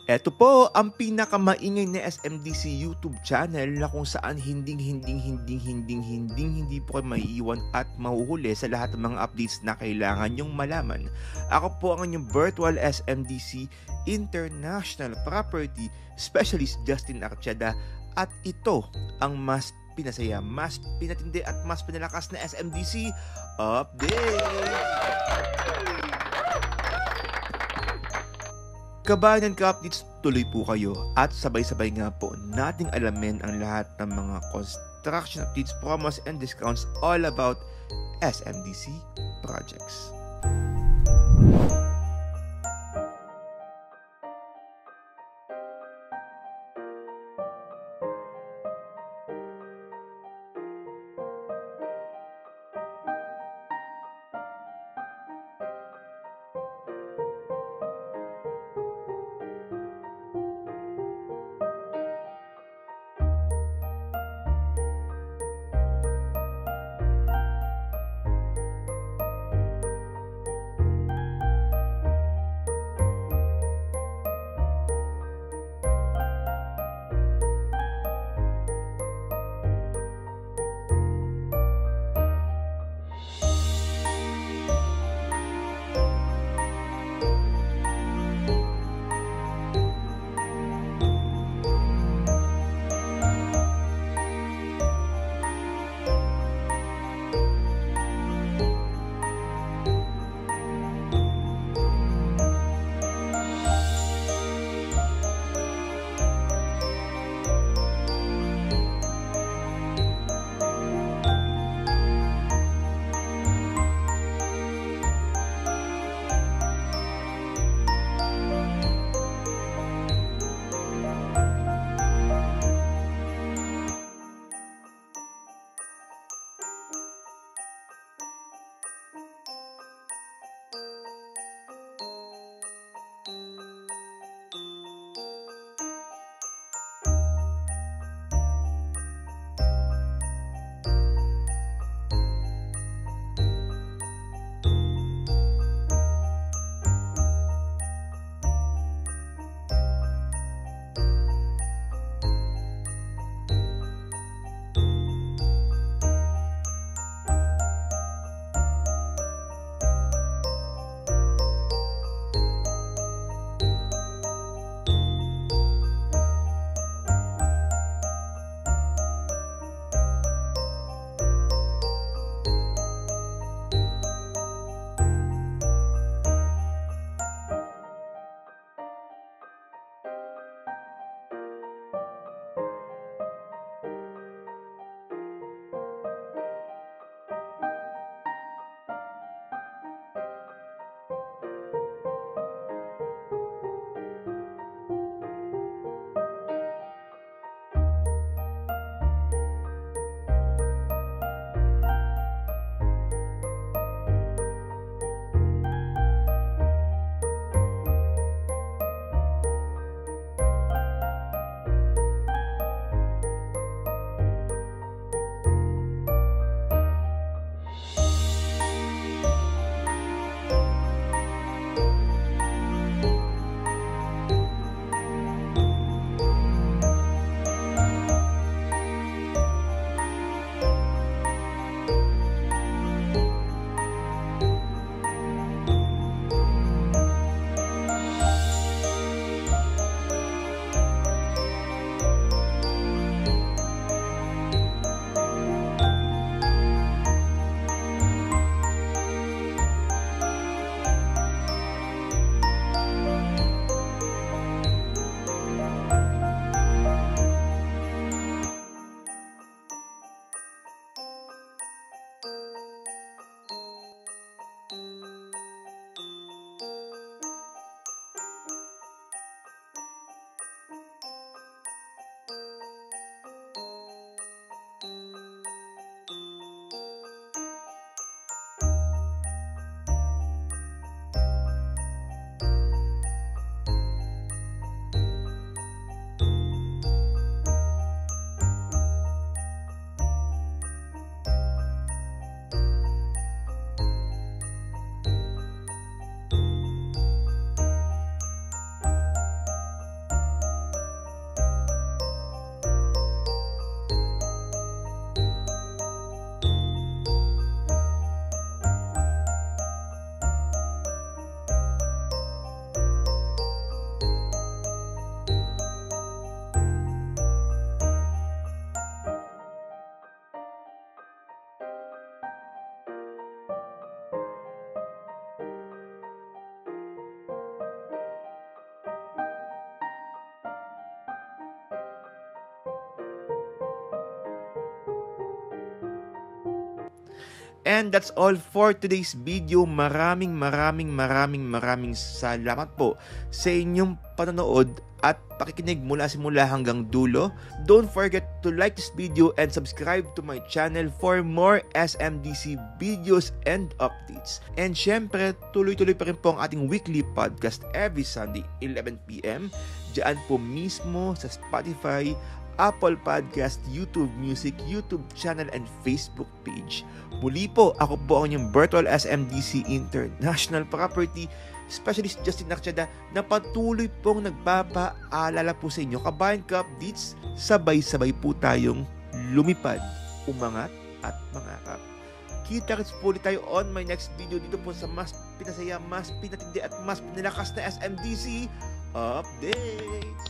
Eto po ang pinakamaingay na SMDC YouTube channel na kung saan hindi po kayo maiiwan at mahuhuli sa lahat ng mga updates na kailangan nyong malaman. Ako po ang inyong virtual SMDC International Property Specialist Justin Archeda at ito ang mas pinasaya, mas pinatindi at mas pinalakas na SMDC Update! Kabayan ka-updates, tuloy po kayo at sabay-sabay nga po nating alamin ang lahat ng mga construction updates, promos, and discounts all about SMDC projects. And that's all for today's video. Maraming salamat po sa inyong panonood at pakikinig mula simula hanggang dulo. Don't forget to like this video and subscribe to my channel for more SMDC videos and updates. And syempre, tuloy-tuloy pa rin po ang ating weekly podcast every Sunday 11 PM. Diyan po mismo sa Spotify, Apple Podcast, YouTube Music, YouTube channel, and Facebook page. Muli po, ako po ang inyong Virtual SMDC International Property Specialist Justin Archada na patuloy pong nagpapaalala po sa inyo, kabayan ka-updates, sabay-sabay po tayong lumipad, umangat at mangarap. Kita-kits po ulit tayo on my next video dito po sa mas pinasaya, mas pinatindi at mas pinalakas na SMDC updates.